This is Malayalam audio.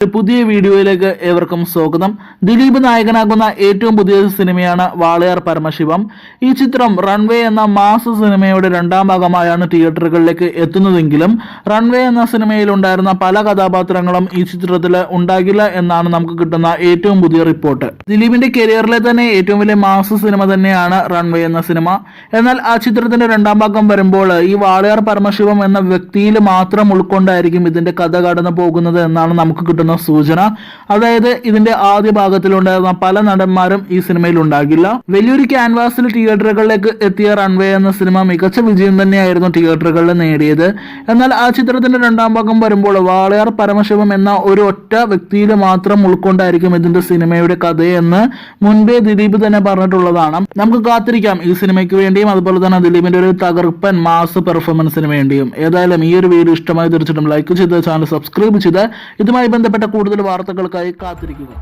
പുതിയ വീഡിയോയിലേക്ക് ഏവർക്കും സ്വാഗതം. ദിലീപ് നായകനാകുന്ന ഏറ്റവും പുതിയ സിനിമയാണ് വാളയാർ പരമശിവം. ഈ ചിത്രം റൺവേ എന്ന മാസ് സിനിമയുടെ രണ്ടാം ഭാഗമായാണ് തിയേറ്ററുകളിലേക്ക് എത്തുന്നതെങ്കിലും റൺവേ എന്ന സിനിമയിൽ ഉണ്ടായിരുന്ന പല കഥാപാത്രങ്ങളും ഈ ചിത്രത്തിൽ ഉണ്ടാകില്ല എന്നാണ് നമുക്ക് കിട്ടുന്ന ഏറ്റവും പുതിയ റിപ്പോർട്ട്. ദിലീപിന്റെ കരിയറിലെ തന്നെ ഏറ്റവും വലിയ മാസ് സിനിമ തന്നെയാണ് റൺവേ എന്ന സിനിമ. എന്നാൽ ആ ചിത്രത്തിന്റെ രണ്ടാം ഭാഗം വരുമ്പോൾ ഈ വാളയാർ പരമശിവം എന്ന വ്യക്തിയിൽ മാത്രം ഉൾക്കൊണ്ടായിരിക്കും ഇതിന്റെ കഥ കടന്നു പോകുന്നത് എന്നാണ് നമുക്ക് കിട്ടുന്ന സൂചന. അതായത് ഇതിന്റെ ആദ്യ ഭാഗത്തിലുണ്ടായിരുന്ന പല നടന്മാരും ഈ സിനിമയിൽ ഉണ്ടാകില്ല. വലിയൊരു ക്യാൻവാസിൽ തിയേറ്ററുകളിലേക്ക് എത്തിയ റൺവേ എന്ന സിനിമ മികച്ച വിജയം തന്നെയായിരുന്നു തിയേറ്ററുകളിൽ നേടിയത്. എന്നാൽ ആ ചിത്രത്തിന്റെ രണ്ടാം ഭാഗം വരുമ്പോൾ വാളയാർ പരമശിവം എന്ന ഒരു ഒറ്റ വ്യക്തിയിൽ മാത്രം ഉൾക്കൊണ്ടായിരിക്കും ഇതിന്റെ സിനിമയുടെ കഥയെന്ന് മുൻപേ ദിലീപ് തന്നെ പറഞ്ഞിട്ടുള്ളതാണ്. നമുക്ക് കാത്തിരിക്കാം ഈ സിനിമയ്ക്ക് വേണ്ടിയും അതുപോലെ തന്നെ ദിലീപിന്റെ ഒരു തകർപ്പൻ മാസ് പെർഫോമൻസിന് വേണ്ടിയും. ഏതായാലും ഈ ഒരു വീഡിയോ ഇഷ്ടമായി തീർച്ചയായിട്ടും ലൈക്ക് ചെയ്ത് ചാനൽ സബ്സ്ക്രൈബ് ചെയ്ത് ഇതുമായി ബന്ധപ്പെട്ട കൂടുതൽ വാർത്തകൾക്കായി കാത്തിരിക്കുക.